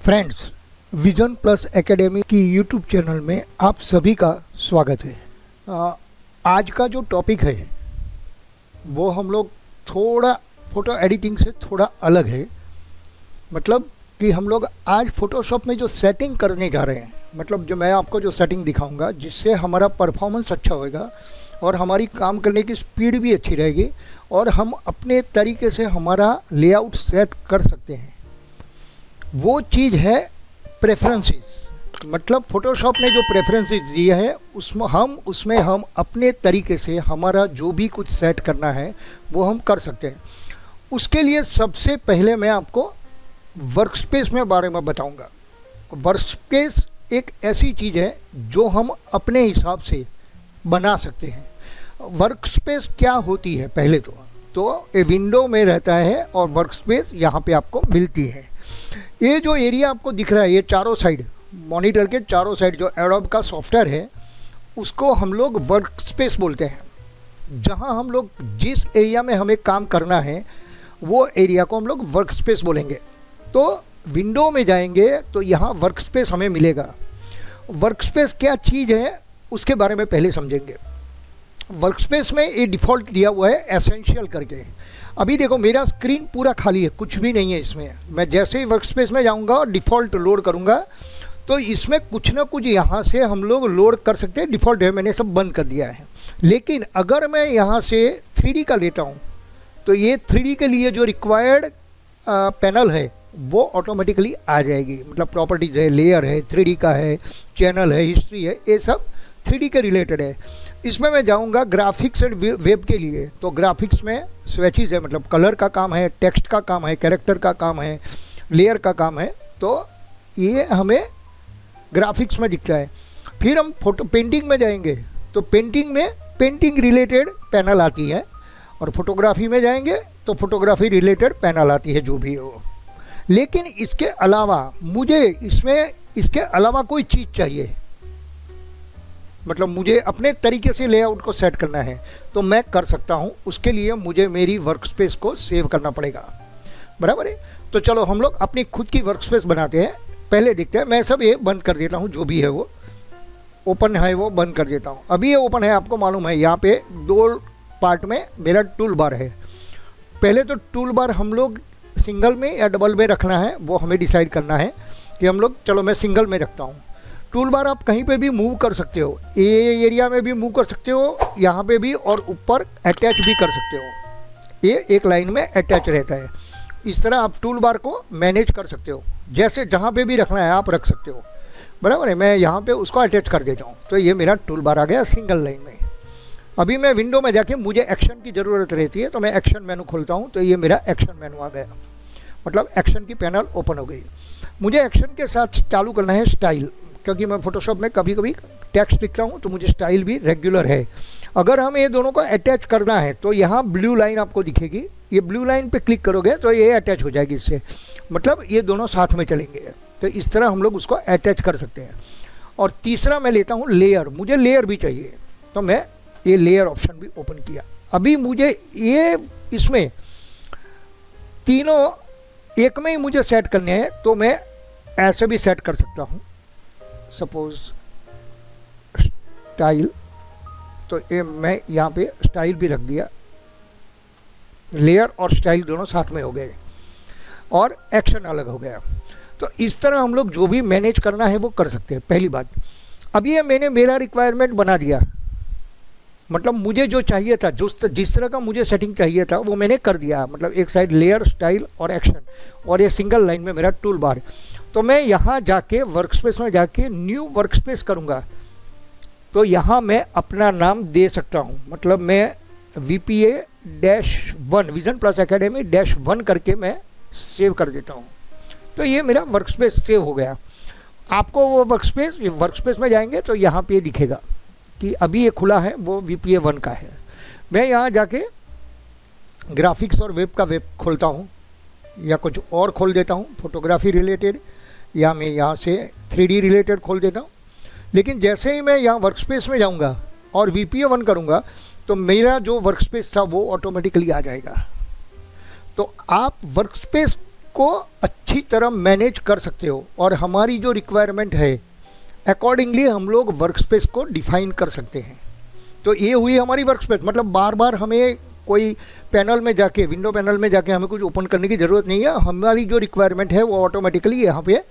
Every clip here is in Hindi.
फ्रेंड्स, विजन प्लस एकेडमी की यूट्यूब चैनल में आप सभी का स्वागत है। आज का जो टॉपिक है वो हम लोग थोड़ा फ़ोटो एडिटिंग से थोड़ा अलग है। मतलब कि हम लोग आज फ़ोटोशॉप में जो सेटिंग करने जा रहे हैं, मतलब जो मैं आपको जो सेटिंग दिखाऊंगा जिससे हमारा परफॉर्मेंस अच्छा होएगा और हमारी काम करने की स्पीड भी अच्छी रहेगी और हम अपने तरीके से हमारा लेआउट सेट कर सकते हैं। वो चीज़ है प्रेफरेंसेस। मतलब फ़ोटोशॉप ने जो प्रेफरेंसेस दिए हैं उसमें हम अपने तरीके से हमारा जो भी कुछ सेट करना है वो हम कर सकते हैं। उसके लिए सबसे पहले मैं आपको वर्कस्पेस में बारे में बताऊंगा। वर्कस्पेस एक ऐसी चीज़ है जो हम अपने हिसाब से बना सकते हैं। वर्कस्पेस क्या होती है? पहले तो ये विंडो में रहता है और वर्कस्पेस यहाँ पे आपको मिलती है। ये जो एरिया आपको दिख रहा है, ये चारों साइड मॉनिटर के चारों साइड जो एडोब का सॉफ्टवेयर है उसको हम लोग वर्क स्पेस बोलते हैं। जहाँ हम लोग जिस एरिया में हमें काम करना है वो एरिया को हम लोग वर्क स्पेस बोलेंगे। तो विंडो में जाएंगे तो यहाँ वर्क स्पेस हमें मिलेगा। वर्क स्पेस क्या चीज़ है उसके बारे में पहले समझेंगे। वर्क स्पेस में ये डिफ़ॉल्ट दिया हुआ है एसेंशियल करके। अभी देखो मेरा स्क्रीन पूरा खाली है, कुछ भी नहीं है इसमें। मैं जैसे ही वर्क स्पेस में जाऊंगा और डिफ़ॉल्ट लोड करूंगा तो इसमें कुछ ना कुछ यहाँ से हम लोग लोड कर सकते हैं। डिफ़ॉल्ट है, मैंने सब बंद कर दिया है। लेकिन अगर मैं यहाँ से 3D का लेता हूँ तो ये 3D के लिए जो रिक्वायर्ड पैनल है वो ऑटोमेटिकली आ जाएगी। मतलब प्रॉपर्टीज़ है, लेयर है, 3D का है, चैनल है, हिस्ट्री है, ये सब 3D के रिलेटेड है। इसमें मैं जाऊंगा ग्राफिक्स एंड वेब के लिए। तो ग्राफिक्स में स्वेचेस है, मतलब कलर का काम है, टेक्स्ट का काम है, कैरेक्टर का काम है, लेयर का काम है। तो ये हमें ग्राफिक्स में दिखता है। फिर हम फोटो पेंटिंग में जाएंगे तो पेंटिंग में पेंटिंग रिलेटेड पैनल आती है और फोटोग्राफी में जाएंगे तो फोटोग्राफी रिलेटेड पैनल आती है, जो भी हो। लेकिन इसके अलावा मुझे इसके अलावा कोई चीज़ चाहिए। मतलब मुझे अपने तरीके से लेआउट को सेट करना है तो मैं कर सकता हूँ। उसके लिए मुझे मेरी वर्कस्पेस को सेव करना पड़ेगा, बराबर है। तो चलो हम लोग अपनी खुद की वर्कस्पेस बनाते हैं। पहले देखते हैं। मैं सब ये बंद कर देता हूँ, जो भी है वो ओपन है वो बंद कर देता हूँ। अभी ये ओपन है, आपको मालूम है यहाँ पे 2 पार्ट में मेरा टूल बार है। पहले तो टूल बार हम लोग सिंगल में या डबल में रखना है वो हमें डिसाइड करना है कि हम लोग, चलो मैं सिंगल में रखता हूँ। टूल बार आप कहीं पे भी मूव कर सकते हो, ये एरिया में भी मूव कर सकते हो, यहाँ पे भी, और ऊपर अटैच भी कर सकते हो। ये एक लाइन में अटैच रहता है। इस तरह आप टूल बार को मैनेज कर सकते हो। जैसे जहाँ पे भी रखना है आप रख सकते हो, बराबर है। मैं यहाँ पे उसको अटैच कर देता हूँ तो ये मेरा टूल बार आ गया सिंगल लाइन में। अभी मैं विंडो में जाके मुझे एक्शन की ज़रूरत रहती है तो मैं एक्शन मेनू खोलता हूँ तो ये मेरा एक्शन मेनू आ गया। मतलब एक्शन की पैनल ओपन हो गई। मुझे एक्शन के साथ चालू करना है स्टाइल, क्योंकि मैं फ़ोटोशॉप में कभी कभी टेक्स्ट लिखता हूँ तो मुझे स्टाइल भी रेगुलर है। अगर हम ये दोनों को अटैच करना है तो यहाँ ब्लू लाइन आपको दिखेगी। ये ब्लू लाइन पे क्लिक करोगे तो ये अटैच हो जाएगी इससे। मतलब ये दोनों साथ में चलेंगे। तो इस तरह हम लोग उसको अटैच कर सकते हैं। और तीसरा मैं लेता हूँ लेयर। मुझे लेयर भी चाहिए तो मैं ये लेयर ऑप्शन भी ओपन किया। अभी मुझे ये इसमें तीनों एक में ही मुझे सेट करने हैं तो मैं ऐसे भी सेट कर सकता हूँ। सपोज स्टाइल, तो ये मैं यहाँ पे स्टाइल भी रख दिया। लेयर और स्टाइल दोनों साथ में हो गए और एक्शन अलग हो गया। तो इस तरह हम लोग जो भी मैनेज करना है वो कर सकते हैं। पहली बात, अब ये मैंने मेरा रिक्वायरमेंट बना दिया। मतलब मुझे जो चाहिए था, जिस तरह का मुझे सेटिंग चाहिए था वो मैंने कर दिया। मतलब एक साइड लेयर, स्टाइल और एक्शन, और ये सिंगल लाइन में मेरा टूल बार। तो मैं यहाँ जाके वर्कस्पेस में जाके न्यू वर्कस्पेस करूँगा तो यहाँ मैं अपना नाम दे सकता हूँ। मतलब मैं VPA-1 विजन प्लस एकेडमी -1 करके मैं सेव कर देता हूँ। तो ये मेरा वर्कस्पेस सेव हो गया। आपको वो वर्कस्पेस में जाएंगे तो यहाँ पे दिखेगा कि अभी ये खुला है, वो VPA-1 का है। मैं यहाँ जाके ग्राफिक्स और वेब का वेब खोलता हूँ या कुछ और खोल देता हूँ, फोटोग्राफी रिलेटेड, या मैं यहाँ से 3D रिलेटेड खोल देता हूँ। लेकिन जैसे ही मैं यहाँ वर्कस्पेस में जाऊँगा और VPA-1 करूँगा तो मेरा जो वर्कस्पेस था वो ऑटोमेटिकली आ जाएगा। तो आप वर्कस्पेस को अच्छी तरह मैनेज कर सकते हो और हमारी जो रिक्वायरमेंट है अकॉर्डिंगली हम लोग वर्क स्पेस को डिफाइन कर सकते हैं। तो ये हुई हमारी वर्क स्पेस, मतलब बार बार हमें कोई पैनल में जाके, विंडो पैनल में जाके हमें कुछ ओपन करने की ज़रूरत नहीं है। हमारी जो रिक्वायरमेंट है वो ऑटोमेटिकली यहाँ पे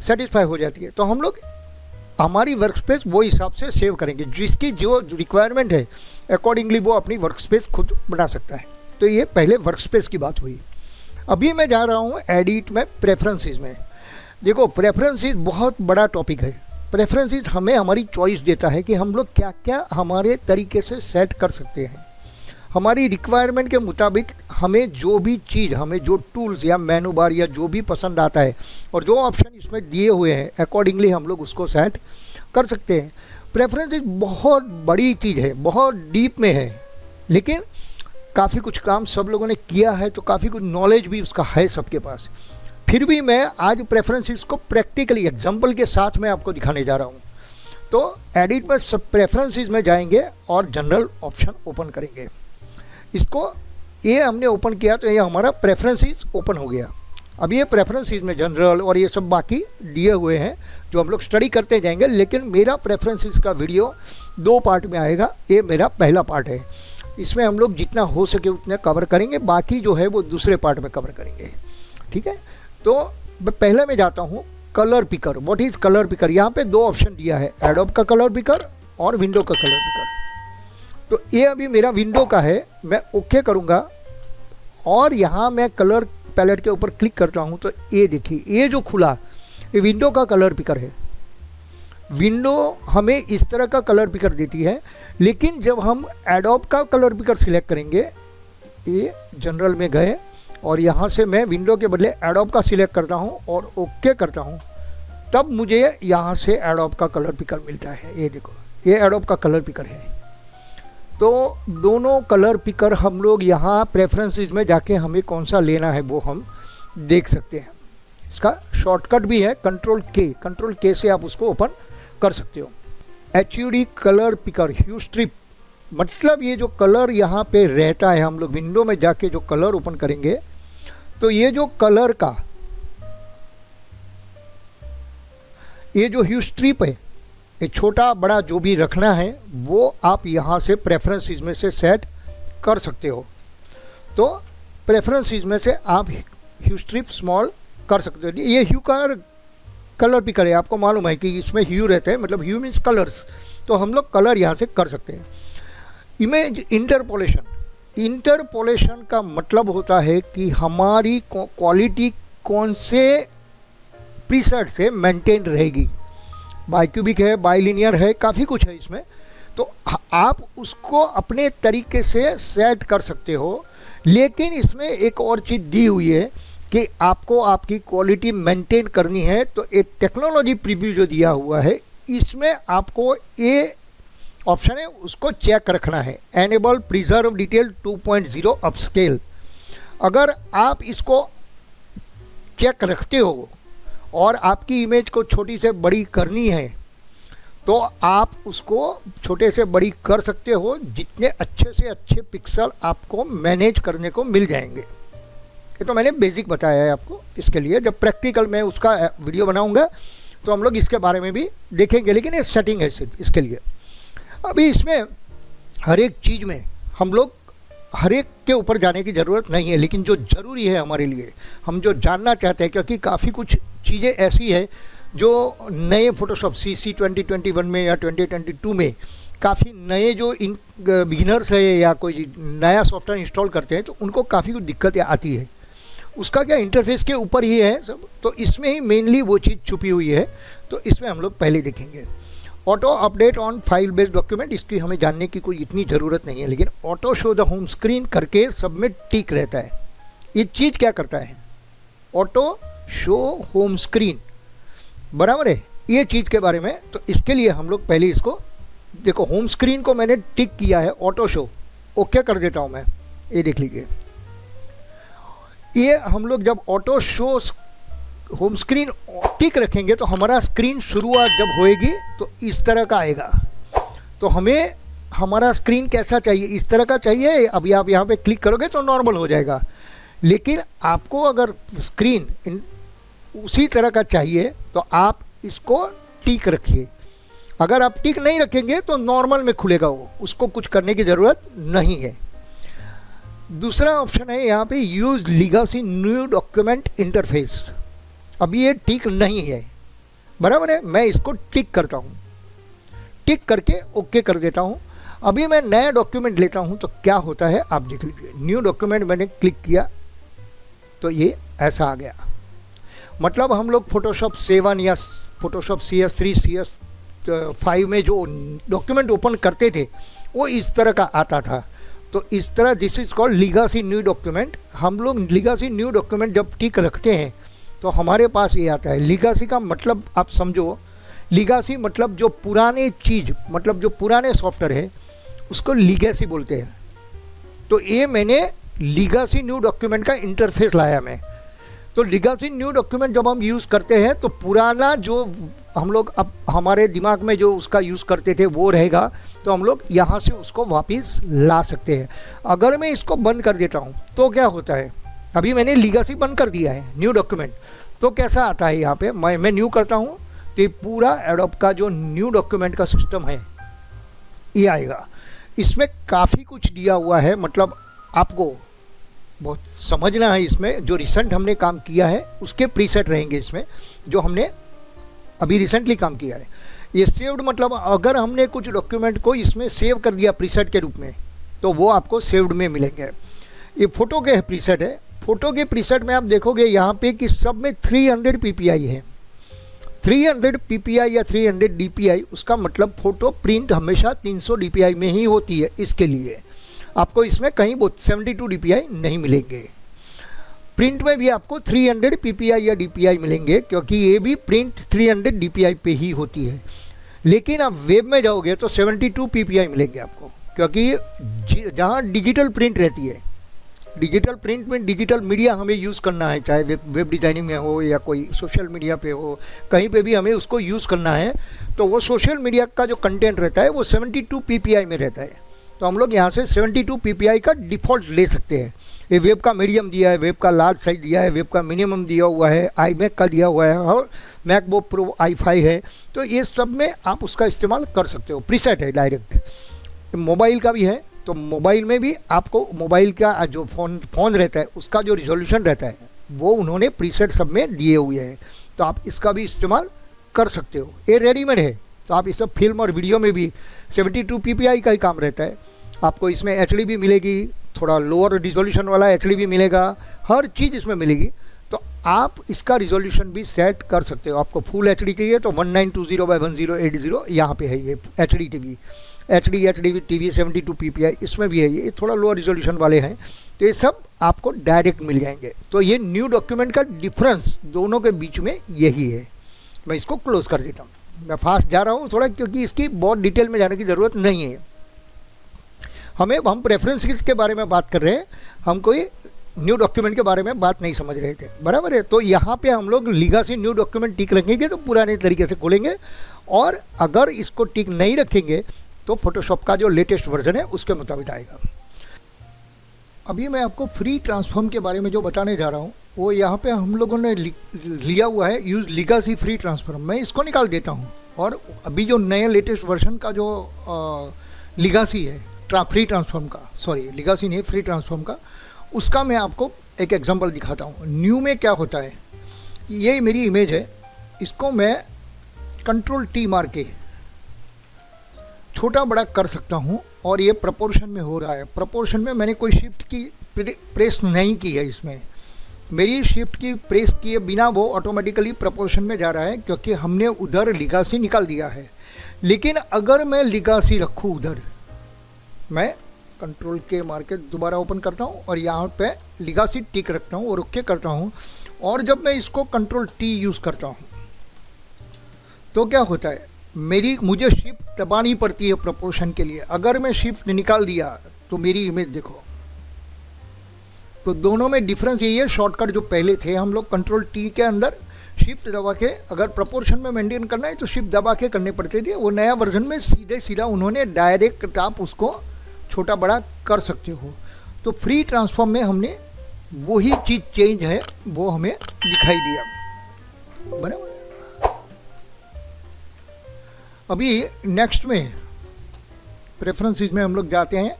सेटिस्फाई हो जाती है। तो हम लोग हमारी वर्क स्पेस वो हिसाब से सेव करेंगे, जिसकी जो रिक्वायरमेंट है अकॉर्डिंगली वो अपनी वर्क स्पेस खुद बना सकता है। तो ये पहले वर्क स्पेस की बात हुई। अभी मैं जा रहा हूँ एडिट में प्रेफरेंसेस में। देखो प्रेफरेंसेस बहुत बड़ा टॉपिक है। प्रेफरेंसेस हमें हमारी चॉइस देता है कि हम लोग क्या क्या हमारे तरीके से सेट कर सकते हैं। हमारी रिक्वायरमेंट के मुताबिक हमें जो भी चीज़, हमें जो टूल्स या मेनू बार या जो भी पसंद आता है और जो ऑप्शन इसमें दिए हुए हैं अकॉर्डिंगली हम लोग उसको सेट कर सकते हैं। प्रेफरेंसेस बहुत बड़ी चीज़ है, बहुत डीप में है, लेकिन काफ़ी कुछ काम सब लोगों ने किया है, तो काफ़ी कुछ नॉलेज भी उसका है सबके पास। फिर भी मैं आज प्रेफरेंसेस को प्रैक्टिकली एग्जांपल के साथ में आपको दिखाने जा रहा हूँ। तो एडिट में सब प्रेफरेंसेस में जाएंगे और जनरल ऑप्शन ओपन करेंगे। इसको ये हमने ओपन किया तो ये हमारा प्रेफरेंसेस ओपन हो गया। अब ये प्रेफरेंसेस में जनरल और ये सब बाकी दिए हुए हैं जो हम लोग स्टडी करते जाएंगे, लेकिन मेरा प्रेफरेंसेस का वीडियो 2 पार्ट में आएगा। ये मेरा पहला पार्ट है, इसमें हम लोग जितना हो सके उतना कवर करेंगे, बाकी जो है वो दूसरे पार्ट में कवर करेंगे। ठीक है, तो पहले मैं जाता हूँ colour picker. What is colour picker? यहाँ पे 2 ऑप्शन दिया है, एडोब का कलर पिकर और विंडो का कलर पिकर। तो ये अभी मेरा विंडो का है, मैं ओके करूँगा और यहाँ मैं कलर पैलेट के ऊपर क्लिक करता हूँ तो ये देखिए ये जो खुला ये विंडो का कलर पिकर है। विंडो हमें इस तरह का कलर पिकर देती है, लेकिन जब हम एडोब का कलर पिकर सिलेक्ट करेंगे, ये जनरल में गए और यहाँ से मैं विंडो के बदले एडोब का सिलेक्ट करता हूँ और ओके करता हूँ, तब मुझे यहाँ से एडोब का कलर पिकर मिलता है। ये देखो ये एडोब का कलर पिकर है। तो दोनों कलर पिकर हम लोग यहाँ प्रेफरेंसेस में जाके हमें कौन सा लेना है वो हम देख सकते हैं। इसका शॉर्टकट भी है कंट्रोल के से आप उसको ओपन कर सकते हो। HUD कलर पिकर ह्यू स्ट्रिप, मतलब ये जो कलर यहाँ पे रहता है, हम लोग विंडो में जाके जो कलर ओपन करेंगे तो ये जो कलर का ये जो ह्यू स्ट्रिप है, ये छोटा बड़ा जो भी रखना है वो आप यहाँ से प्रेफरेंसेस में से सेट कर सकते हो। तो प्रेफरेंसेस में से आप ह्यू स्ट्रिप स्मॉल कर सकते हो। ये ह्यू का कलर पिकर है, आपको मालूम है कि इसमें ह्यू रहते हैं, मतलब ह्यू मीन्स कलर्स, तो हम लोग कलर यहाँ से कर सकते हैं। इमेज इंटरपोलेशन का मतलब होता है कि हमारी क्वालिटी कौन से प्रीसेट से मेंटेन रहेगी। बायक्यूबिक है, बायलिनियर है, काफ़ी कुछ है इसमें, तो आप उसको अपने तरीके से सेट कर सकते हो। लेकिन इसमें एक और चीज़ दी हुई है कि आपको आपकी क्वालिटी मेंटेन करनी है, तो एक टेक्नोलॉजी प्रीव्यू जो दिया हुआ है इसमें आपको ये ऑप्शन है उसको चेक रखना है, एनेबल प्रिजर्व डिटेल 2.0 अपस्केल। अगर आप इसको चेक रखते हो और आपकी इमेज को छोटी से बड़ी करनी है तो आप उसको छोटे से बड़ी कर सकते हो, जितने अच्छे से अच्छे पिक्सल आपको मैनेज करने को मिल जाएंगे। ये तो मैंने बेसिक बताया है आपको, इसके लिए जब प्रैक्टिकल में उसका वीडियो बनाऊंगा तो हम लोग इसके बारे में भी देखेंगे, लेकिन ये सेटिंग है सिर्फ इसके लिए। अभी इसमें हर एक चीज़ में हम लोग हर एक के ऊपर जाने की ज़रूरत नहीं है, लेकिन जो ज़रूरी है हमारे लिए, हम जो जानना चाहते हैं, क्योंकि काफ़ी कुछ चीज़ें ऐसी है जो नए फोटोशॉप CC 2021 में या 2022 में काफ़ी नए जो इन बिगिनर्स है या कोई नया सॉफ्टवेयर इंस्टॉल करते हैं तो उनको काफ़ी कुछ दिक्कतें आती है। उसका क्या इंटरफेस के ऊपर ही है सब, तो इसमें ही मेनली वो चीज़ छुपी हुई है, तो इसमें हम लोग पहले देखेंगे। Auto update on file based document, इसकी हमें जानने की कोई इतनी ज़रूरत नहीं है, लेकिन auto show the home screen करके सब में टिक रहता है। ये चीज़ क्या करता है? ऑटो शो होम स्क्रीन, बराबर है ये चीज़ के बारे में। तो इसके लिए हम लोग पहले इसको देखो, होम स्क्रीन को मैंने टिक किया है, ऑटो शो ओके कर देता हूँ मैं, ये देख लीजिए। ये हम लोग जब ऑटो शो होम स्क्रीन टिक रखेंगे तो हमारा स्क्रीन शुरुआत जब होएगी तो इस तरह का आएगा। तो हमें हमारा स्क्रीन कैसा चाहिए? इस तरह का चाहिए। अभी आप यहाँ पे क्लिक करोगे तो नॉर्मल हो जाएगा, लेकिन आपको अगर स्क्रीन उसी तरह का चाहिए तो आप इसको टिक रखिए। अगर आप टिक नहीं रखेंगे तो नॉर्मल में खुलेगा, वो उसको कुछ करने की ज़रूरत नहीं है। दूसरा ऑप्शन है यहाँ पे यूज लीगासी न्यू डॉक्यूमेंट इंटरफेस। अभी ये टिक नहीं है, बराबर है। मैं इसको टिक करता हूँ, टिक करके ओके कर देता हूँ। अभी मैं नया डॉक्यूमेंट लेता हूँ तो क्या होता है आप देख लीजिए। न्यू डॉक्यूमेंट मैंने क्लिक किया तो ये ऐसा आ गया। मतलब हम लोग फोटोशॉप 7 या फोटोशॉप CS3 CS5 में जो डॉक्यूमेंट ओपन करते थे वो इस तरह का आता था। तो इस तरह this is called legacy new document. हम लोग लीगासी न्यू डॉक्यूमेंट जब टिक रखते हैं तो हमारे पास ये आता है। लीगासी का मतलब आप समझो, लीगासी मतलब जो पुराने चीज़, मतलब जो पुराने सॉफ्टवेयर है उसको लीगेसी बोलते हैं। तो ये मैंने लीगासी न्यू डॉक्यूमेंट का इंटरफेस लाया मैं। तो लीगासी न्यू डॉक्यूमेंट जब हम यूज़ करते हैं तो पुराना जो हम लोग अब हमारे दिमाग में जो उसका यूज़ करते थे वो रहेगा, तो हम लोग यहाँ से उसको वापस ला सकते हैं। अगर मैं इसको बंद कर देता हूँ तो क्या होता है, अभी मैंने लीगासी बंद कर दिया है न्यू डॉक्यूमेंट, तो कैसा आता है यहाँ पे, मैं न्यू करता हूँ तो ये पूरा एडोब का जो न्यू डॉक्यूमेंट का सिस्टम है ये आएगा। इसमें काफ़ी कुछ दिया हुआ है, मतलब आपको बहुत समझना है। इसमें जो रिसेंट हमने काम किया है उसके प्रीसेट रहेंगे इसमें, जो हमने अभी रिसेंटली काम किया है। ये सेव्ड मतलब अगर हमने कुछ डॉक्यूमेंट को इसमें सेव कर दिया प्रीसेट के रूप में तो वो आपको सेव्ड में मिलेंगे। ये फ़ोटो के प्रीसेट है। फ़ोटो के प्रीसेट में आप देखोगे यहाँ पे कि सब में 300 ppi है। 300 ppi या 300 dpi, उसका मतलब फ़ोटो प्रिंट हमेशा 300 dpi में ही होती है। इसके लिए आपको इसमें कहीं 72 dpi नहीं मिलेंगे। प्रिंट में भी आपको 300 ppi या dpi मिलेंगे, क्योंकि ये भी प्रिंट 300 dpi पे ही होती है। लेकिन आप वेब में जाओगे तो 72 ppi मिलेंगे आपको, क्योंकि जहाँ डिजिटल प्रिंट रहती है, डिजिटल प्रिंट में डिजिटल मीडिया हमें यूज़ करना है, चाहे वेब डिज़ाइनिंग में हो या कोई सोशल मीडिया पे हो, कहीं पे भी हमें उसको यूज़ करना है, तो वो सोशल मीडिया का जो कंटेंट रहता है वो 72 ppi में रहता है। तो हम लोग यहाँ से 72 ppi का डिफ़ॉल्ट ले सकते हैं। ये वेब का मीडियम दिया है, वेब का लार्ज साइज दिया है, वेब का मिनिमम दिया हुआ है, iMac का दिया हुआ है और मैकबुक प्रो i5 है। तो ये सब में आप उसका इस्तेमाल कर सकते हो, प्रीसेट है डायरेक्ट। मोबाइल का भी है, तो मोबाइल में भी आपको मोबाइल का जो फ़ोन रहता है उसका जो रिजोल्यूशन रहता है वो उन्होंने प्रीसेट सब में दिए हुए हैं, तो आप इसका भी इस्तेमाल कर सकते हो। ये रेडीमेड है, तो आप इसमें फिल्म और वीडियो में भी 72 ppi का ही काम रहता है। आपको इसमें HD भी मिलेगी, थोड़ा लोअर रिजोल्यूशन वाला HD भी मिलेगा, हर चीज़ इसमें मिलेगी। तो आप इसका रिजोल्यूशन भी सेट कर सकते हो। आपको फुल HD चाहिए तो 1920x1080 यहाँ पे है ये HD TV 72 ppi इसमें भी है। ये थोड़ा लोअर रिजोल्यूशन वाले हैं, तो ये सब आपको डायरेक्ट मिल जाएंगे। तो ये न्यू डॉक्यूमेंट का डिफरेंस दोनों के बीच में यही है। मैं इसको क्लोज कर देता हूँ। मैं फास्ट जा रहा हूँ थोड़ा, क्योंकि इसकी बहुत डिटेल में जाने की ज़रूरत नहीं है। हम प्रेफरेंस के बारे में बात कर रहे हैं, हम कोई न्यू डॉक्यूमेंट के बारे में बात नहीं समझ रहे थे, बराबर है। तो यहाँ पे हम लोग लीगासी न्यू डॉक्यूमेंट टिक रखेंगे तो पुराने तरीके से खोलेंगे, और अगर इसको टिक नहीं रखेंगे तो फोटोशॉप का जो लेटेस्ट वर्जन है उसके मुताबिक आएगा। अभी मैं आपको फ्री ट्रांसफॉर्म के बारे में जो बताने जा रहा हूँ वो यहाँ पे हम लोगों ने लिया हुआ है, यूज लीगासी फ्री ट्रांसफॉर्म। मैं इसको निकाल देता हूँ, और अभी जो नए लेटेस्ट वर्जन का जो लीगासी है फ्री ट्रांसफॉर्म का, सॉरी लीगासी नहीं, फ्री ट्रांसफॉर्म का, उसका मैं आपको एक एग्जांपल दिखाता हूँ। न्यू में क्या होता है, ये मेरी इमेज है, इसको मैं Ctrl+T मार के छोटा बड़ा कर सकता हूँ, और ये प्रपोर्शन में हो रहा है। प्रपोर्शन में मैंने कोई शिफ्ट की प्रेस नहीं की है, इसमें मेरी शिफ्ट की प्रेस किए बिना वो ऑटोमेटिकली प्रपोर्शन में जा रहा है, क्योंकि हमने उधर लीगासी निकाल दिया है। लेकिन अगर मैं लीगासी रखूँ उधर, मैं Ctrl+K मार के दोबारा ओपन करता हूँ और यहाँ पे लीगासी टिक रखता हूँ और ओके करता हूँ, और जब मैं इसको Ctrl+T यूज़ करता हूँ तो क्या होता है, मुझे शिफ्ट दबानी पड़ती है प्रपोर्शन के लिए। अगर मैं शिफ्ट निकाल दिया तो मेरी इमेज देखो, तो दोनों में डिफरेंस यही है। शॉर्टकट जो पहले थे हम लोग Ctrl+T के अंदर शिफ्ट दबा के, अगर प्रपोर्शन में मेंटेन करना है तो शिफ्ट दबा के करने पड़ते थे। वो नया वर्जन में सीधा उन्होंने डायरेक्ट आप उसको छोटा बड़ा कर सकते हो। तो फ्री ट्रांसफॉर्म में हमने वही चीज़ चेंज है, वो हमें दिखाई दिया, बराबर। अभी नेक्स्ट में प्रेफरेंसेस में हम लोग जाते हैं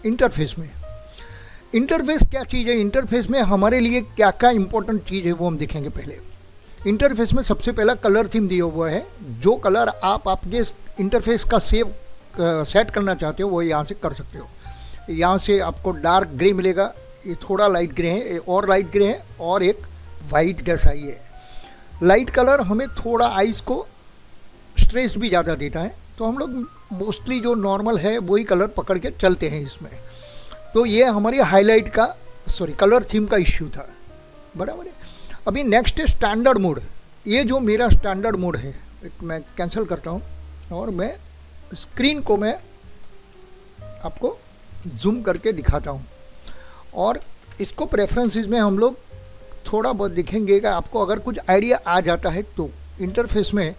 इंटरफेस में। इंटरफेस क्या चीज़ है, इंटरफेस में हमारे लिए क्या क्या इंपॉर्टेंट चीज़ है वो हम देखेंगे। पहले इंटरफेस में सबसे पहला कलर थीम दिया हुआ है। जो कलर आप आपके इंटरफेस का सेट करना चाहते हो वो यहाँ से कर सकते हो। यहाँ से आपको डार्क ग्रे मिलेगा, ये थोड़ा लाइट ग्रे है, और लाइट ग्रे है, और एक वाइट जैसा ही है। लाइट कलर हमें थोड़ा आइज़ को स्ट्रेस भी ज़्यादा देता है, तो हम लोग मोस्टली जो नॉर्मल है वही कलर पकड़ के चलते हैं इसमें। तो ये हमारी हाईलाइट का कलर थीम का इश्यू था, बराबर है। अभी नेक्स्ट है स्टैंडर्ड मोड। ये जो मेरा स्टैंडर्ड मोड है मैं कैंसिल करता हूँ और मैं स्क्रीन को मैं आपको जूम करके दिखाता हूँ। और इसको प्रेफरेंसेस में हम लोग थोड़ा बहुत दिखेंगे कि आपको अगर कुछ आइडिया आ जाता है तो। इंटरफेस में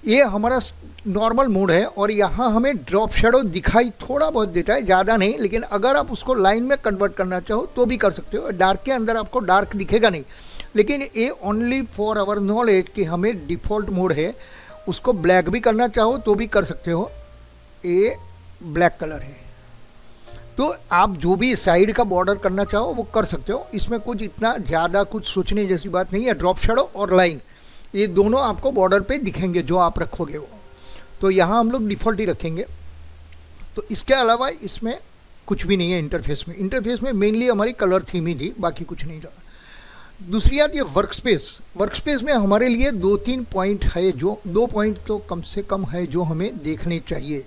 ये हमारा नॉर्मल मोड है और यहाँ हमें ड्रॉप शेडो दिखाई थोड़ा बहुत देता है, ज़्यादा नहीं, लेकिन अगर आप उसको लाइन में कन्वर्ट करना चाहो तो भी कर सकते हो। डार्क के अंदर आपको डार्क दिखेगा नहीं, लेकिन ये ओनली फॉर आवर नॉलेज कि हमें डिफ़ॉल्ट मोड है, उसको ब्लैक भी करना चाहो तो भी कर सकते हो। ये ब्लैक कलर है, तो आप जो भी साइड का बॉर्डर करना चाहो वो कर सकते हो। इसमें कुछ इतना ज़्यादा कुछ सोचने जैसी बात नहीं है। ड्रॉप शेडो और लाइन ये दोनों आपको बॉर्डर पे दिखेंगे जो आप रखोगे वो, तो यहाँ हम लोग डिफ़ॉल्ट ही रखेंगे। तो इसके अलावा इसमें कुछ भी नहीं है इंटरफेस में। इंटरफेस में मेनली हमारी कलर थीम ही थी, बाकी कुछ नहीं था। दूसरी बात ये वर्कस्पेस। वर्कस्पेस में हमारे लिए 2-3 पॉइंट है, जो 2 पॉइंट तो कम से कम है जो हमें देखने चाहिए।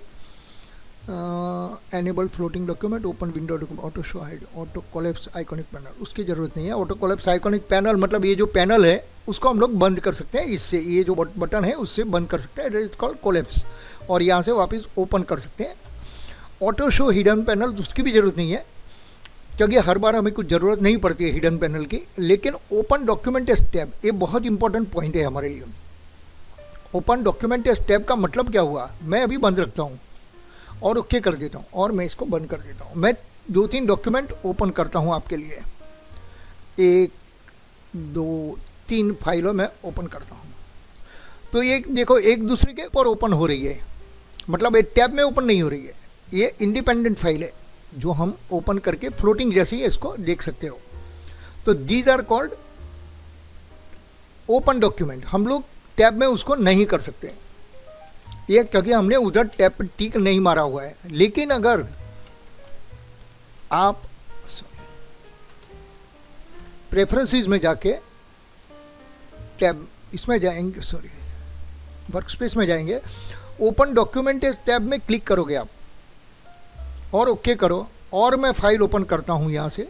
Enable floating document, open window document, auto show hide, auto collapse iconic panel, उसकी ज़रूरत नहीं है। ऑटो कोलैप्स आइकॉनिक पैनल मतलब ये जो पैनल है उसको हम लोग बंद कर सकते हैं इससे, ये जो बटन है उससे बंद कर सकते हैं, इट इज कॉल्ड कोलैप्स, और यहाँ से वापस ओपन कर सकते हैं। ऑटो शो हिडन पैनल उसकी भी ज़रूरत नहीं है, क्योंकि हर बार हमें कुछ ज़रूरत नहीं पड़ती है हिडन पैनल की। लेकिन ओपन डॉक्यूमेंट टैब ये बहुत इंपॉर्टेंट पॉइंट है हमारे लिए। ओपन डॉक्यूमेंट टैब का मतलब क्या हुआ, मैं अभी बंद रखता हूँ और ओके कर देता हूँ और मैं इसको बंद कर देता हूँ। मैं 2-3 डॉक्यूमेंट ओपन करता हूँ आपके लिए, 1, 2, 3 फाइलों में ओपन करता हूँ। तो ये देखो एक दूसरे के ऊपर ओपन हो रही है, मतलब एक टैब में ओपन नहीं हो रही है, ये इंडिपेंडेंट फाइल है जो हम ओपन करके फ्लोटिंग जैसे ही इसको देख सकते हो। तो these are called open document. हम लोग टैब में उसको नहीं कर सकते ये, क्योंकि हमने उधर टैब पर टिक नहीं मारा हुआ है। लेकिन अगर आप प्रेफरेंसेस में जाके टैब इसमें जाएंगे, वर्कस्पेस में जाएंगे, ओपन डॉक्यूमेंट टैब में क्लिक करोगे आप और ओके करो, और मैं फाइल ओपन करता हूँ यहाँ से,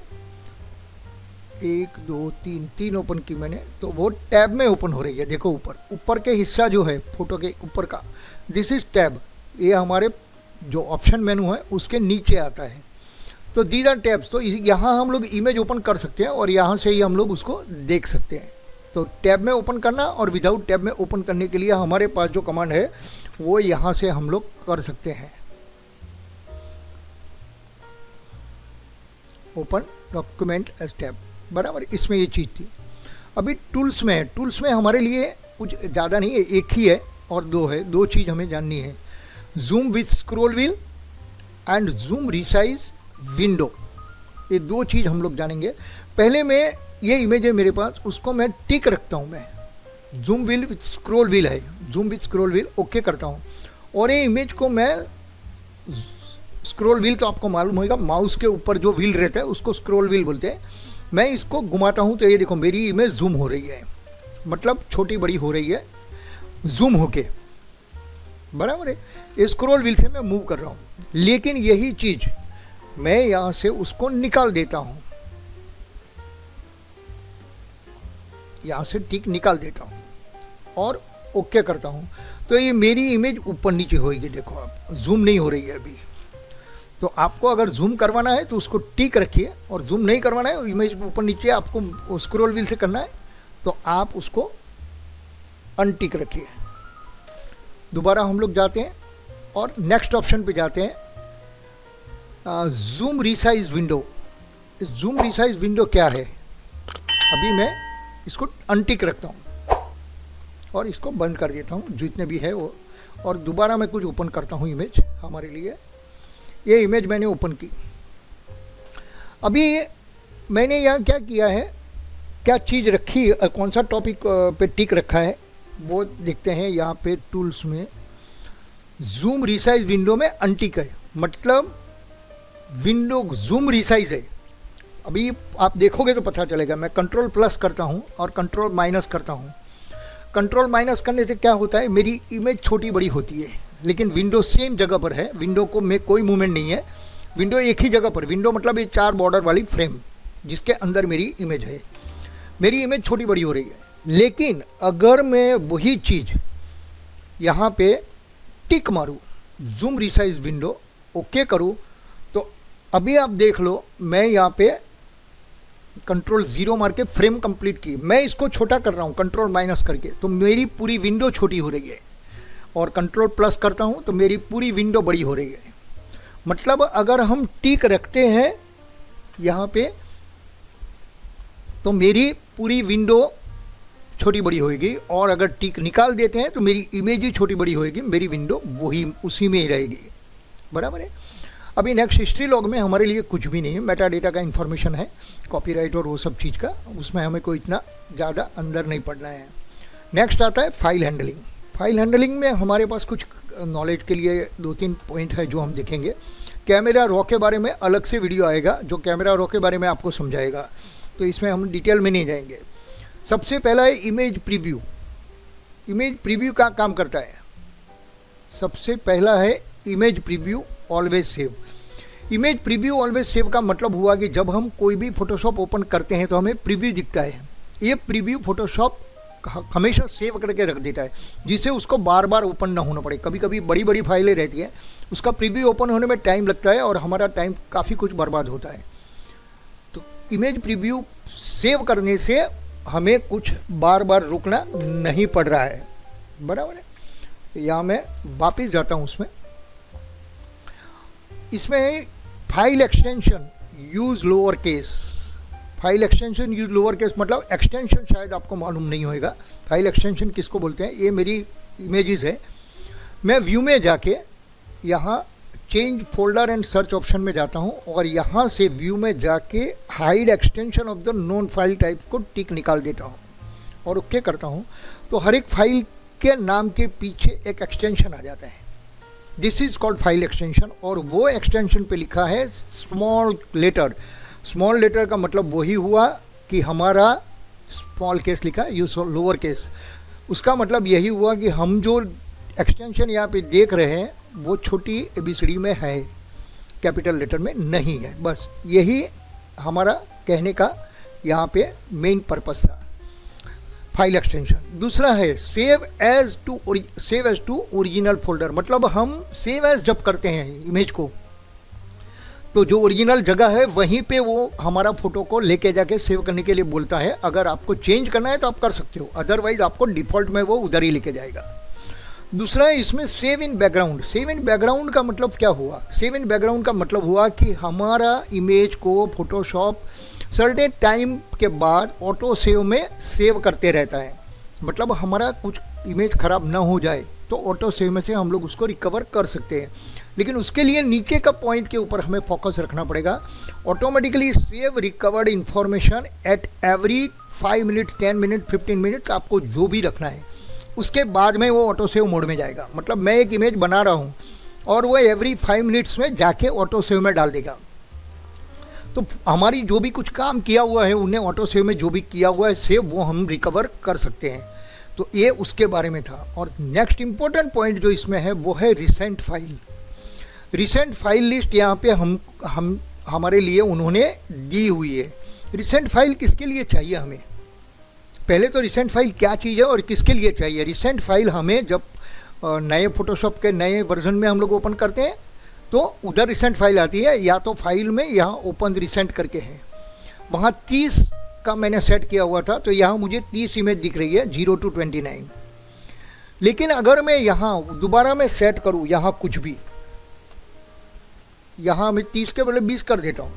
1, 2, 3 ओपन की मैंने, तो वो टैब में ओपन हो रही है। देखो ऊपर के हिस्सा जो है फोटो के ऊपर का, दिस इज टैब, ये हमारे जो ऑप्शन मेनू है उसके नीचे आता है। तो दीज आर टैब्स। तो यहाँ हम लोग इमेज ओपन कर सकते हैं और यहाँ से ही हम लोग उसको देख सकते हैं। तो टैब में ओपन करना और विदाउट टैब में ओपन करने के लिए हमारे पास जो कमांड है वो यहाँ से हम लोग कर सकते हैं, ओपन डॉक्यूमेंट एज टैब, बराबर। इसमें ये चीज़ थी। अभी टूल्स में है, टूल्स में हमारे लिए कुछ ज़्यादा नहीं है, एक ही है और दो चीज़ हमें जाननी है, zoom with scroll wheel and zoom resize window. ये 2 चीज़ हम लोग जानेंगे। पहले मैं ये इमेज है मेरे पास, उसको मैं टिक रखता हूँ, मैं zoom wheel with scroll wheel है, zoom with scroll wheel okay करता हूँ। और ये इमेज को मैं स्क्रॉल व्हील तो आपको मालूम होगा, माउस के ऊपर जो व्हील रहता है उसको स्क्रॉल व्हील बोलते हैं। मैं इसको घुमाता हूँ तो ये देखो मेरी इमेज जूम हो रही है, मतलब छोटी बड़ी हो रही है जूम होके, बराबर है। ये स्क्रॉल व्हील से मैं मूव कर रहा हूँ, लेकिन यही चीज़ मैं यहाँ से उसको निकाल देता हूँ, यहाँ से टिक निकाल देता हूँ और ओके करता हूँ, तो ये मेरी इमेज ऊपर नीचे होगी। देखो आप जूम नहीं हो रही है अभी। तो आपको अगर जूम करवाना है तो उसको टिक रखिए, और जूम नहीं करवाना है, इमेज ऊपर नीचे आपको स्क्रॉल व्हील से करना है तो आप उसको अनटिक रखिए। दोबारा हम लोग जाते हैं और नेक्स्ट ऑप्शन पे जाते हैं, zoom resize window. Zoom resize window क्या है, अभी मैं इसको अनटिक रखता हूँ और इसको बंद कर देता हूँ जितने भी है वो, और दोबारा मैं कुछ ओपन करता हूँ इमेज हमारे लिए। ये इमेज मैंने ओपन की। अभी मैंने यहाँ क्या किया है, क्या चीज़ रखी, कौन सा टॉपिक पे टिक रखा है वो देखते हैं। यहाँ पे टूल्स में जूम रिसाइज विंडो में अनटिक है, मतलब विंडो जूम रिसाइज है। अभी आप देखोगे तो पता चलेगा। मैं कंट्रोल प्लस करता हूँ और कंट्रोल माइनस करता हूँ। कंट्रोल माइनस करने से क्या होता है, मेरी इमेज छोटी बड़ी होती है, लेकिन विंडो सेम जगह पर है। विंडो को में कोई मूवमेंट नहीं है, विंडो एक ही जगह पर। विंडो मतलब ये 4 बॉर्डर वाली फ्रेम जिसके अंदर मेरी इमेज है। मेरी इमेज छोटी बड़ी हो रही है, लेकिन अगर मैं वही चीज़ यहाँ पे टिक मारूँ, जूम रिसाइज विंडो ओके करूँ, तो अभी आप देख लो मैं यहाँ पे कंट्रोल 0 मार के फ्रेम कंप्लीट की। मैं इसको छोटा कर रहा हूँ कंट्रोल माइनस करके, तो मेरी पूरी विंडो छोटी हो रही है, और कंट्रोल प्लस करता हूँ तो मेरी पूरी विंडो बड़ी हो रही है। मतलब अगर हम टिक रखते हैं यहाँ पे तो मेरी पूरी विंडो छोटी बड़ी होएगी, और अगर टिक निकाल देते हैं तो मेरी इमेज ही छोटी बड़ी होएगी, मेरी विंडो वही उसी में ही रहेगी। बराबर है। अभी नेक्स्ट हिस्ट्री लॉग में हमारे लिए कुछ भी नहीं है, मेटा डेटा का इन्फॉर्मेशन है, कॉपीराइट और वो सब चीज़ का, उसमें हमें कोई इतना ज़्यादा अंदर नहीं पड़ना है। नेक्स्ट आता है फाइल हैंडलिंग। फाइल हैंडलिंग में हमारे पास कुछ नॉलेज के लिए 2-3 पॉइंट है जो हम देखेंगे। कैमरा रॉ के बारे में अलग से वीडियो आएगा जो कैमरा रॉ के बारे में आपको समझाएगा, तो इसमें हम डिटेल में नहीं जाएंगे। सबसे पहला है इमेज प्रीव्यू। इमेज प्रीव्यू का काम करता है, सबसे पहला है image preview always save. Image preview always save का मतलब हुआ कि जब हम कोई भी फोटोशॉप ओपन करते हैं तो हमें प्रीव्यू दिखता है। ये प्रीव्यू फोटोशॉप हमेशा सेव करके रख देता है, जिससे उसको बार बार ओपन ना होना पड़े। कभी कभी बड़ी बड़ी फाइलें रहती हैं, उसका प्रीव्यू ओपन होने में टाइम लगता है और हमारा टाइम काफ़ी कुछ बर्बाद होता है। तो इमेज प्रीव्यू सेव करने से हमें कुछ बार बार रुकना नहीं पड़ रहा है। बराबर है। यहाँ मैं वापस जाता हूँ उसमें। इसमें file extension use lower case. File extension use lower case मतलब एक्सटेंशन शायद आपको मालूम नहीं होएगा। फाइल एक्सटेंशन किसको बोलते हैं। ये मेरी इमेजेस है। मैं व्यू में जाके यहाँ change folder and search option में जाता हूँ, और यहाँ से व्यू में जाके hide extension of the known file type को टिक निकाल देता हूँ और ओके करता हूँ। तो हर एक फाइल के नाम के पीछे एक एक्सटेंशन आ जाता है। This is called file extension. और वो एक्सटेंशन पे लिखा है स्मॉल लेटर। स्मॉल लेटर का मतलब वही हुआ कि हमारा स्मॉल केस लिखा है, यूज लोअर केस। उसका मतलब यही हुआ कि हम जो एक्सटेंशन यहाँ पे देख रहे हैं वो छोटी ABCD में है, कैपिटल लेटर में नहीं है। बस यही हमारा कहने का यहाँ पे मेन पर्पस था, फाइल एक्सटेंशन। दूसरा है save as to original folder. मतलब हम सेव एज जब करते हैं इमेज को, तो जो ओरिजिनल जगह है वहीं पे वो हमारा फोटो को लेके जाके सेव करने के लिए बोलता है। अगर आपको चेंज करना है तो आप कर सकते हो, अदरवाइज आपको डिफ़ॉल्ट में वो उधर ही लेके जाएगा। दूसरा है इसमें save in background. Save in background का मतलब क्या हुआ। सेव इन बैकग्राउंड का मतलब हुआ कि हमारा इमेज को फोटोशॉप सर्टेन टाइम के बाद ऑटो सेव में सेव करते रहता है। मतलब हमारा कुछ इमेज ख़राब ना हो जाए तो ऑटो सेव में से हम लोग उसको रिकवर कर सकते हैं, लेकिन उसके लिए नीचे का पॉइंट के ऊपर हमें फोकस रखना पड़ेगा। Automatically save recovered information at every 5 minute 10 minute 15 minute आपको जो भी रखना है, उसके बाद में वो ऑटो सेव मोड में जाएगा। मतलब मैं एक इमेज बना रहा हूँ और वो एवरी 5 मिनट्स में जाके ऑटो सेव में डाल देगा। तो हमारी जो भी कुछ काम किया हुआ है उन्हें ऑटो सेव में जो भी किया हुआ है सेव, वो हम रिकवर कर सकते हैं। तो ये उसके बारे में था। और नेक्स्ट इंपॉर्टेंट पॉइंट जो इसमें है वो है recent file. Recent file list यहाँ पे हम हमारे लिए उन्होंने दी हुई है। रिसेंट फाइल किसके लिए चाहिए हमें, पहले तो रिसेंट फाइल क्या चीज़ है और किसके लिए चाहिए। रिसेंट फाइल हमें जब नए फोटोशॉप के नए वर्जन में हम लोग ओपन करते हैं तो उधर रिसेंट फाइल आती है, या तो फाइल में यहाँ ओपन रिसेंट करके है, वहाँ 30 का मैंने सेट किया हुआ था, तो यहाँ मुझे 30 इमेज दिख रही है 0 to 29। लेकिन अगर मैं यहाँ दोबारा मैं सेट करूँ यहाँ कुछ भी, यहाँ मैं 30 के बदले 20 कर देता हूँ,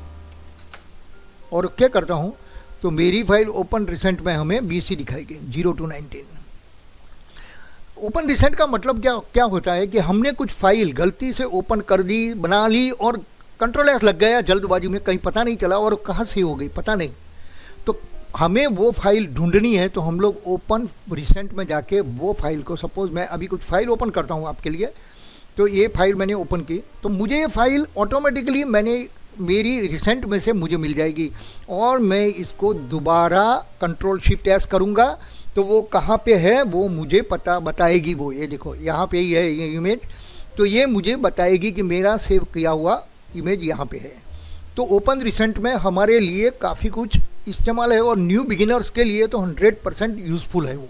और क्या करता हूँ, तो मेरी फाइल ओपन रिसेंट में हमें BC दिखाएगी 0 to 19। ओपन रिसेंट का मतलब क्या होता है कि हमने कुछ फाइल गलती से ओपन कर दी, बना ली और कंट्रोल एस लग गया जल्दबाजी में, कहीं पता नहीं चला और कहाँ से हो गई पता नहीं, तो हमें वो फाइल ढूंढनी है। तो हम लोग ओपन रिसेंट में जाके वो फाइल को, सपोज मैं अभी कुछ फाइल ओपन करता हूँ आपके लिए, तो ये फाइल मैंने ओपन की, तो मुझे ये फाइल ऑटोमेटिकली मेरी रिसेंट में से मुझे मिल जाएगी और मैं इसको दोबारा कंट्रोल शिफ्ट एस करूँगा तो वो कहाँ पे है वो मुझे पता बताएगी। वो ये देखो यहाँ पे ही है ये इमेज, तो ये मुझे बताएगी कि मेरा सेव किया हुआ इमेज यहाँ पे है। तो ओपन रिसेंट में हमारे लिए काफ़ी कुछ इस्तेमाल है और न्यू बिगिनर्स के लिए तो 100% यूज़फुल है वो।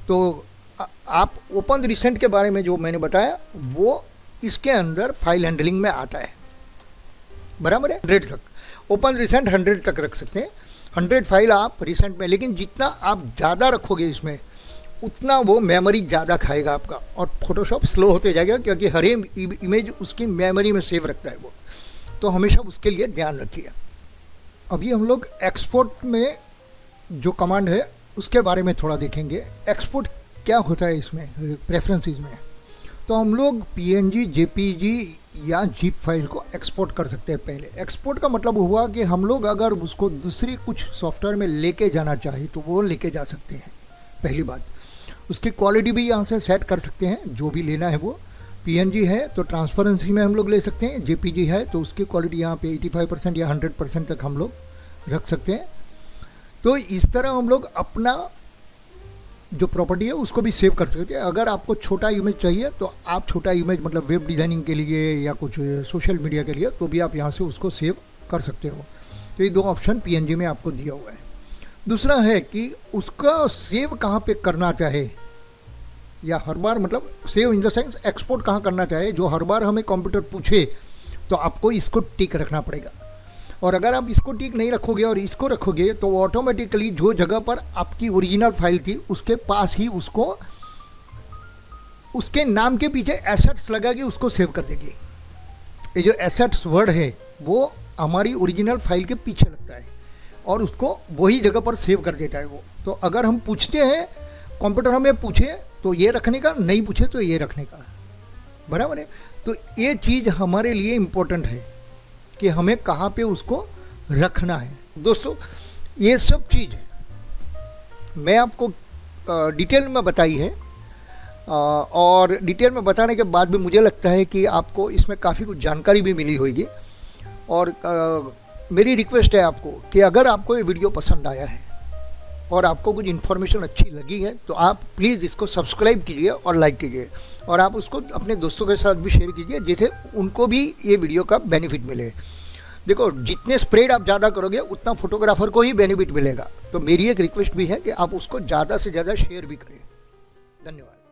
तो आप ओपन रिसेंट के बारे में जो मैंने बताया वो इसके अंदर फाइल हैंडलिंग में आता है, बराबर है। 100 तक ओपन रिसेंट 100 तक रख सकते हैं, 100 फाइल आप रिसेंट में, लेकिन जितना आप ज़्यादा रखोगे इसमें उतना वो मेमोरी ज़्यादा खाएगा आपका और फोटोशॉप स्लो होते जाएगा, क्योंकि हर एक इमेज उसकी मेमोरी में सेव रखता है वो। तो हमेशा उसके लिए ध्यान रखिए। अभी हम लोग एक्सपोर्ट में जो कमांड है उसके बारे में थोड़ा देखेंगे। एक्सपोर्ट क्या होता है इसमें प्रेफरेंसेस में, तो हम लोग PNG, JPG या जिप फाइल को एक्सपोर्ट कर सकते हैं। पहले एक्सपोर्ट का मतलब हुआ कि हम लोग अगर उसको दूसरी कुछ सॉफ्टवेयर में लेके जाना चाहे तो वो लेके जा सकते हैं। पहली बात, उसकी क्वालिटी भी यहाँ से सेट कर सकते हैं, जो भी लेना है वो। PNG है तो ट्रांसपेरेंसी में हम लोग ले सकते हैं, JPG है तो उसकी क्वालिटी यहाँ पे 85% या 100% तक हम लोग रख सकते हैं। तो इस तरह हम लोग अपना जो प्रॉपर्टी है उसको भी सेव कर सकते हैं। अगर आपको छोटा इमेज चाहिए तो आप छोटा इमेज मतलब वेब डिज़ाइनिंग के लिए या कुछ सोशल मीडिया के लिए, तो भी आप यहाँ से उसको सेव कर सकते हो। तो ये दो ऑप्शन PNG में आपको दिया हुआ है। दूसरा है कि उसका सेव कहाँ पे करना चाहे, या हर बार मतलब save in the sense export कहाँ करना चाहे, जो हर बार हमें कंप्यूटर पूछे तो आपको इसको टिक रखना पड़ेगा। और अगर आप इसको टिक नहीं रखोगे और इसको रखोगे तो ऑटोमेटिकली जो जगह पर आपकी ओरिजिनल फाइल थी उसके पास ही उसको उसके नाम के पीछे एसेट्स लगा के उसको सेव कर देगी। ये जो एसेट्स वर्ड है वो हमारी ओरिजिनल फाइल के पीछे लगता है और उसको वही जगह पर सेव कर देता है वो। तो अगर हम पूछते हैं, कंप्यूटर हमें पूछे तो ये रखने का, नहीं पूछे तो ये रखने का, बराबर है। तो ये चीज़ हमारे लिए इम्पोर्टेंट है कि हमें कहाँ पे उसको रखना है। दोस्तों ये सब चीज़ मैं आपको डिटेल में बताई है और डिटेल में बताने के बाद भी मुझे लगता है कि आपको इसमें काफ़ी कुछ जानकारी भी मिली होगी। और मेरी रिक्वेस्ट है आपको कि अगर आपको ये वीडियो पसंद आया है और आपको कुछ इन्फॉर्मेशन अच्छी लगी है तो आप प्लीज़ इसको सब्सक्राइब कीजिए और लाइक कीजिए, और आप उसको अपने दोस्तों के साथ भी शेयर कीजिए जिससे उनको भी ये वीडियो का बेनिफिट मिले। देखो जितने स्प्रेड आप ज़्यादा करोगे उतना फोटोग्राफर को ही बेनिफिट मिलेगा। तो मेरी एक रिक्वेस्ट भी है कि आप उसको ज़्यादा से ज़्यादा शेयर भी करें। धन्यवाद।